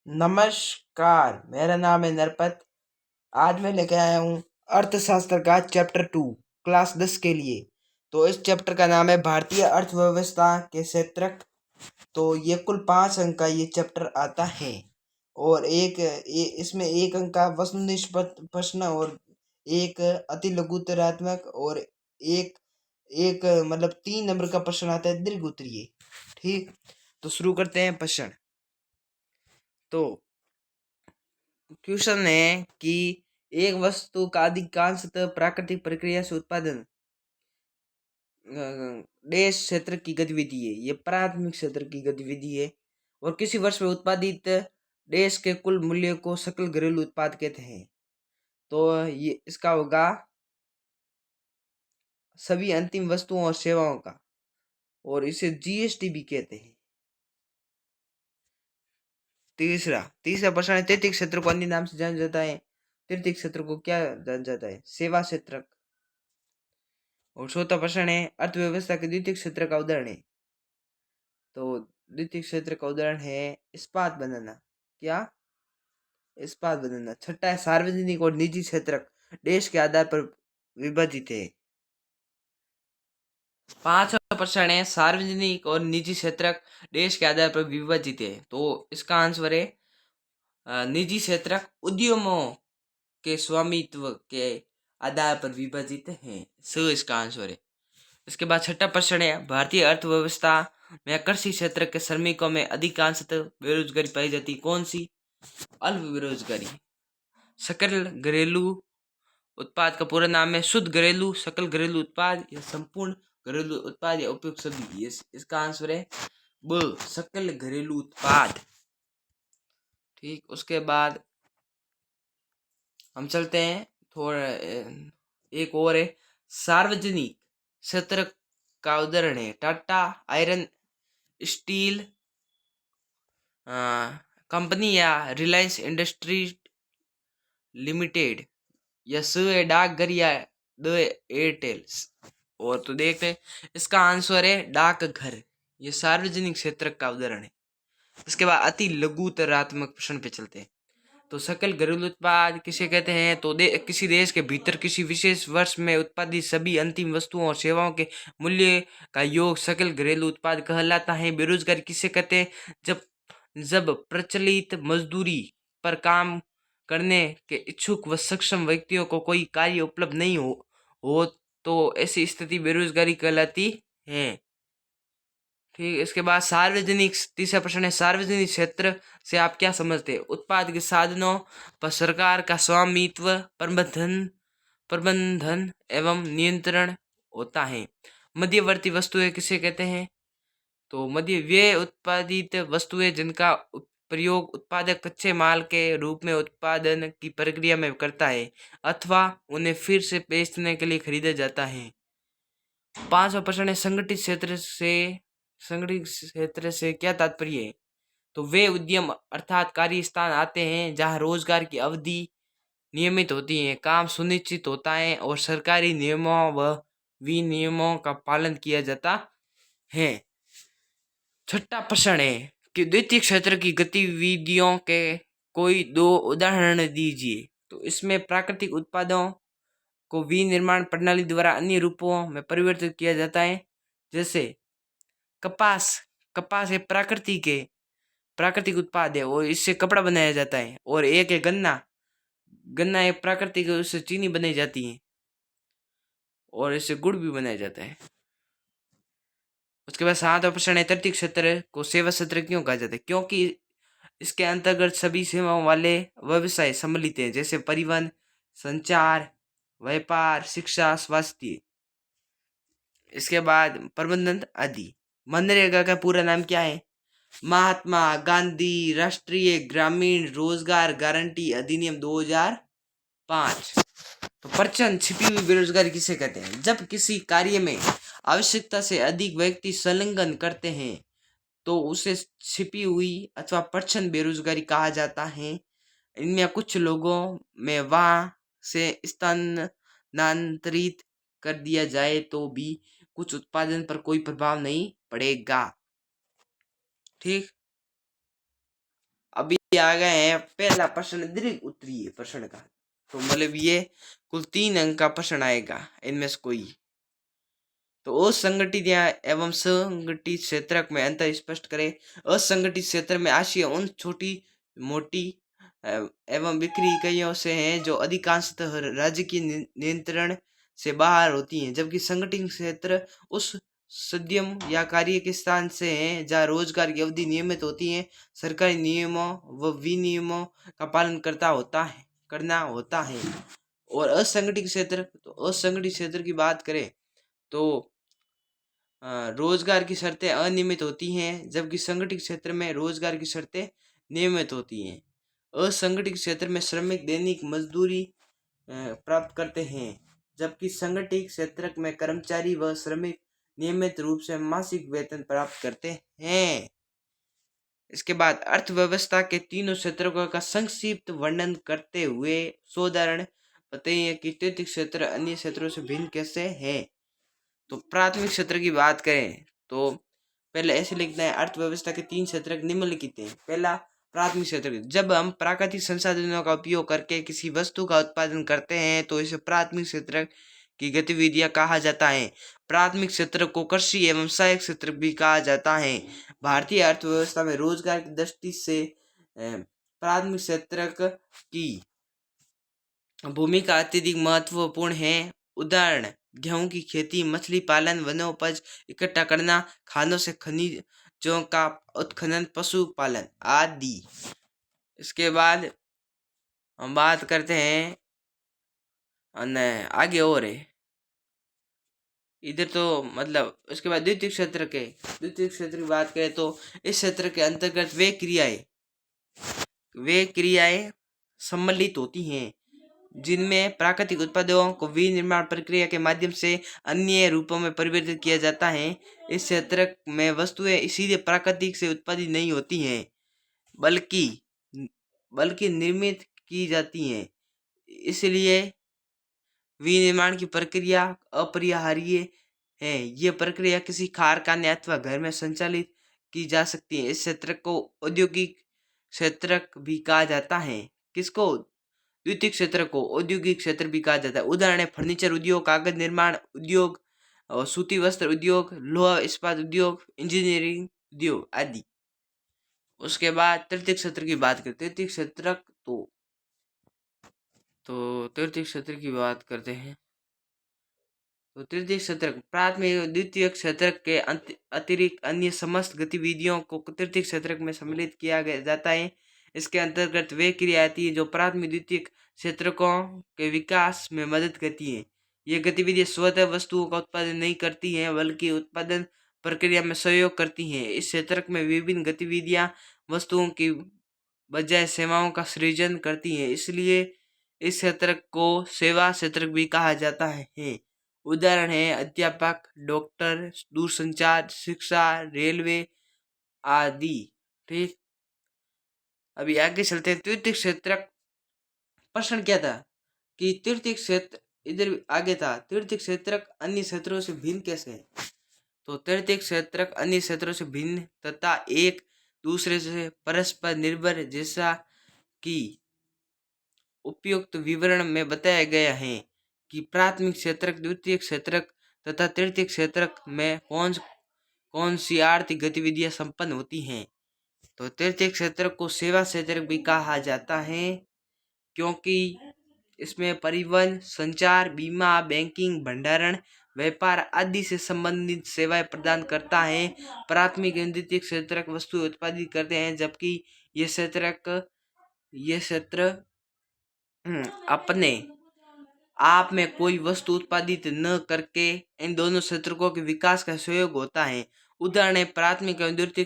नमस्कार, मेरा नाम है नरपत। आज मैं लेके आया हूँ अर्थशास्त्र का चैप्टर 2 क्लास 10 के लिए। तो इस चैप्टर का नाम है भारतीय अर्थव्यवस्था के क्षेत्रक। तो ये कुल 5 अंक का ये चैप्टर आता है और इसमें 1 अंक का वस्तुनिष्ठ प्रश्न और एक अति लघुत्तरात्मक और एक एक मतलब 3 नंबर का प्रश्न आता है दीर्घ उत्तरीय। ठीक, तो शुरू करते हैं प्रश्न। तो क्वेश्चन है कि एक वस्तु का अधिकांशतः प्राकृतिक प्रक्रिया से उत्पादन देश क्षेत्र की गतिविधि है। ये प्राथमिक क्षेत्र की गतिविधि है और किसी वर्ष में उत्पादित देश के कुल मूल्य को सकल घरेलू उत्पाद कहते हैं। तो ये इसका होगा सभी अंतिम वस्तुओं और सेवाओं का, और इसे जीएसटी भी कहते हैं। तीसरा प्रश्न है, तृतीय क्षेत्र को अन्य नाम से जाना जाता है। तृतीय क्षेत्र को क्या जाना जाता है? सेवा क्षेत्र। और चौथा प्रश्न है, अर्थव्यवस्था के द्वितीय क्षेत्र का उदाहरण है। तो द्वितीय क्षेत्र का उदाहरण है इस्पात बनाना। क्या? इस्पात बनाना। छठा है, सार्वजनिक और निजी क्षेत्र देश के आधार पर विभाजित है। पांचवा प्रश्न है, सार्वजनिक और निजी क्षेत्र देश के आधार पर विभाजित है। तो इसका आंसर है निजी क्षेत्र उद्यमों के स्वामित्व के आधार पर विभाजित है। इसका आंसर है। इसके बाद छठा प्रश्न है, भारतीय अर्थव्यवस्था में कृषि क्षेत्र के श्रमिकों में अधिकांशतः बेरोजगारी पाई जाती है। कौन सी? अल्प बेरोजगारी। सकल घरेलू उत्पाद का पूरा नाम है शुद्ध घरेलू, सकल घरेलू उत्पाद या संपूर्ण घरेलू उत्पाद या उपयुक्त सभी। इसका आंसर है ब, सकल घरेलू उत्पाद। ठीक, उसके बाद हम चलते हैं थोड़ा एक और है, सार्वजनिक क्षेत्र का उदाहरण है टाटा आयरन स्टील कंपनी या रिलायंस इंडस्ट्री लिमिटेड, या स है डाकघर, या द एयरटेल। और तो देखते हैं, इसका आंसर है डाकघर। ये सार्वजनिक क्षेत्र का उदाहरण है। इसके बाद अति लघुतरात्मक प्रश्न पे चलते हैं। तो सकल घरेलू उत्पाद किसे कहते हैं? तो किसी देश के भीतर किसी विशेष वर्ष में उत्पादित सभी अंतिम वस्तुओं और सेवाओं के मूल्य का योग सकल घरेलू उत्पाद कहलाता है। बेरोजगारी किसे कहते हैं? जब जब प्रचलित मजदूरी पर काम करने के इच्छुक व सक्षम व्यक्तियों को कोई कार्य उपलब्ध नहीं हो तो ऐसी स्थिति बेरोजगारी कहलाती है। ठीक, इसके बाद सार्वजनिक, तीसरा प्रश्न है, सार्वजनिक क्षेत्र से आप क्या समझते हैं? उत्पाद के साधनों पर सरकार का स्वामित्व, प्रबंधन एवं नियंत्रण होता है। मध्यवर्ती वस्तुएं किसे कहते हैं? तो मध्य वे उत्पादित वस्तुएं जिनका प्रयोग उत्पादक कच्चे माल के रूप में उत्पादन की प्रक्रिया में करता है अथवा उन्हें फिर से बेचने के लिए खरीदा जाता है। पांचवा प्रश्न है, संगठित क्षेत्र से क्या तात्पर्य है? तो वे उद्यम अर्थात कार्य स्थान आते हैं जहां रोजगार की अवधि नियमित होती है, काम सुनिश्चित होता है और सरकारी नियमों व विनियमों का पालन किया जाता है। छठा प्रश्न है कि द्वितीय क्षेत्र की गतिविधियों के कोई 2 उदाहरण दीजिए। तो इसमें प्राकृतिक उत्पादों को विनिर्माण प्रणाली द्वारा अन्य रूपों में परिवर्तित किया जाता है, जैसे कपास। कपास एक प्राकृतिक उत्पाद है और इससे कपड़ा बनाया जाता है। और एक है गन्ना। गन्ना एक प्राकृतिक, उससे चीनी बनाई जाती है और इससे गुड़ भी बनाया जाता है। उसके बाद 7वां प्रश्न है, तृतीय क्षेत्र को सेवा क्षेत्र क्यों कहा जाता है? क्योंकि इसके अंतर्गत सभी सेवाओं वाले व्यवसाय सम्मिलित हैं, जैसे परिवहन, संचार, व्यापार, शिक्षा, स्वास्थ्य। इसके बाद प्रबंधन आदि। मनरेगा का पूरा नाम क्या है? महात्मा गांधी राष्ट्रीय ग्रामीण रोजगार गारंटी अधिनियम 2005। तो प्रचंड छिपी हुई बेरोजगारी किसे कहते हैं? जब किसी कार्य में आवश्यकता से अधिक व्यक्ति संलग्न करते हैं तो उसे छिपी हुई अथवा प्रचंड बेरोजगारी कहा जाता है। इनमें कुछ लोगों में वहां से स्थानांतरित कर दिया जाए तो भी कुछ उत्पादन पर कोई प्रभाव नहीं पड़ेगा। ठीक, अभी आ गए हैं पहला प्रश्न दीर्घ उत्तरीय प्रश्न का। तो मतलब ये कुल 3 अंक का प्रश्न आएगा इनमें से कोई। तो असंगठित या एवं संगठित क्षेत्र में अंतर स्पष्ट करें। असंगठित क्षेत्र में आशय उन छोटी मोटी एवं बिखरी इकाइयों से हैं जो अधिकांशतः राज्य की नियंत्रण से बाहर होती हैं, जबकि संगठित क्षेत्र उस उद्यम या कार्य के स्थान से हैं जहाँ रोजगार की अवधि नियमित होती है, सरकारी नियमों व विनियमों का पालन करना होता है। और असंगठित क्षेत्र, तो असंगठित क्षेत्र की बात करें तो रोजगार की शर्तें अनियमित होती हैं, जबकि संगठित क्षेत्र में रोजगार की शर्तें नियमित होती हैं। असंगठित क्षेत्र में श्रमिक दैनिक मजदूरी प्राप्त करते हैं, जबकि संगठित क्षेत्र में कर्मचारी व श्रमिक नियमित रूप से मासिक वेतन प्राप्त करते हैं। इसके बाद अर्थव्यवस्था के तीनों क्षेत्रों का संक्षिप्त वर्णन करते हुए उदाहरण बताइए कि तृतीय क्षेत्र अन्य क्षेत्रों से भिन्न कैसे है। तो प्राथमिक क्षेत्र की बात करें तो पहले ऐसे लिखना है, अर्थव्यवस्था के 3 क्षेत्र निम्नलिखित हैं। पहला प्राथमिक क्षेत्र, जब हम प्राकृतिक संसाधनों का उपयोग करके किसी वस्तु का उत्पादन करते हैं तो इसे प्राथमिक क्षेत्र की गतिविधियां कहा जाता है। प्राथमिक क्षेत्र को कृषि एवं सहायक क्षेत्र भी कहा जाता है। भारतीय अर्थव्यवस्था में रोजगार की दृष्टि से प्राथमिक क्षेत्र की भूमिका अत्यधिक महत्वपूर्ण है। उदाहरण, गेहूं की खेती, मछली पालन, वनोपज इकट्ठा करना, खानों से खनिजों का उत्खनन, पशुपालन आदि। इसके बाद हम बात करते हैं आगे और है इधर तो मतलब उसके बाद द्वितीय क्षेत्र की बात करें तो इस क्षेत्र के अंतर्गत वे क्रियाएं सम्मिलित होती हैं जिनमें प्राकृतिक उत्पादों को विनिर्माण प्रक्रिया के माध्यम से अन्य रूपों में परिवर्तित किया जाता है। इस क्षेत्र में वस्तुएं सीधे प्राकृतिक से उत्पादित नहीं होती हैं, बल्कि निर्मित की जाती हैं। इसलिए विनिर्माण की प्रक्रिया अपरिहार्य है। यह प्रक्रिया किसी कारखाने अथवा घर में संचालित की जा सकती है। इस क्षेत्र को औद्योगिक क्षेत्र भी कहा जाता है। किसको? द्वितीय क्षेत्र को औद्योगिक क्षेत्र भी कहा जाता है। उदाहरण है फर्नीचर उद्योग, कागज निर्माण उद्योग, सूती वस्त्र उद्योग, लोहा इस्पात उद्योग, इंजीनियरिंग उद्योग आदि। उसके बाद तृतीय क्षेत्र की बात करते हैं। तृतीय क्षेत्र की बात करते हैं तो तृतीय क्षेत्र प्राथमिक और द्वितीय क्षेत्र के अतिरिक्त अन्य समस्त गतिविधियों को तृतीय क्षेत्र में सम्मिलित किया जाता है। इसके अंतर्गत वे क्रिया आती है जो प्राथमिक द्वितीय क्षेत्रकों के विकास में मदद करती है। ये गतिविधियां स्वतः वस्तुओं का उत्पादन नहीं करती हैं, बल्कि उत्पादन प्रक्रिया में सहयोग करती हैं। इस क्षेत्र में विभिन्न गतिविधियां वस्तुओं की बजाय सेवाओं का सृजन करती हैं, इसलिए इस क्षेत्र को सेवा क्षेत्र भी कहा जाता है। उदाहरण है अध्यापक, डॉक्टर, दूरसंचार, शिक्षा, रेलवे आदि। ठीक, अभी आगे चलते हैं। तृतीय क्षेत्र प्रश्न क्या था कि तृतीय क्षेत्र इधर आगे था, तृतीय क्षेत्र अन्य क्षेत्रों से भिन्न कैसे है। तो तृतीय क्षेत्र अन्य क्षेत्रों से भिन्न तथा एक दूसरे से परस्पर निर्भर, जैसा कि उपयुक्त विवरण में बताया गया है कि प्राथमिक क्षेत्र, द्वितीय क्षेत्र तथा तृतीय क्षेत्र में कौन सी आर्थिक गतिविधियां संपन्न होती हैं। तो तृतीय क्षेत्र को सेवा क्षेत्र भी कहा जाता है, क्योंकि इसमें परिवहन, संचार, बीमा, बैंकिंग, भंडारण, व्यापार आदि से संबंधित सेवाएं प्रदान करता है। प्राथमिक एवं द्वितीय क्षेत्र वस्तु उत्पादित करते हैं, जबकि ये क्षेत्र अपने आप में कोई वस्तु उत्पादित न करके इन दोनों क्षेत्रों के विकास का सहयोग होता है। उदाहरण है प्राथमिक एवं द्वितीय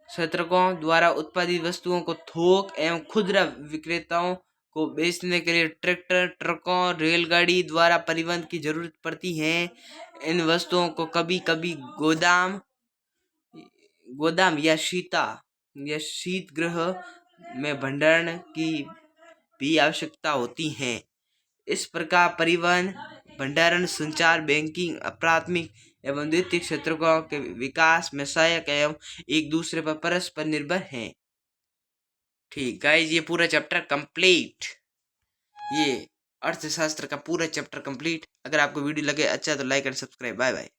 क्षेत्रकों द्वारा उत्पादित वस्तुओं को थोक एवं खुदरा विक्रेताओं को बेचने के लिए ट्रैक्टर, ट्रकों, रेलगाड़ी द्वारा परिवहन की जरूरत पड़ती है। इन वस्तुओं को कभी कभी गोदाम या शीतगृह में भंडारण की भी आवश्यकता होती है। इस प्रकार परिवहन, भंडारण, संचार, बैंकिंग प्राथमिक एवं द्वितीय क्षेत्रों के विकास में सहायक एवं एक दूसरे पर परस्पर निर्भर हैं। ठीक गाइज, ये पूरा चैप्टर कंप्लीट, ये अर्थशास्त्र का पूरा चैप्टर कंप्लीट। अगर आपको वीडियो लगे अच्छा तो like and subscribe. Bye bye.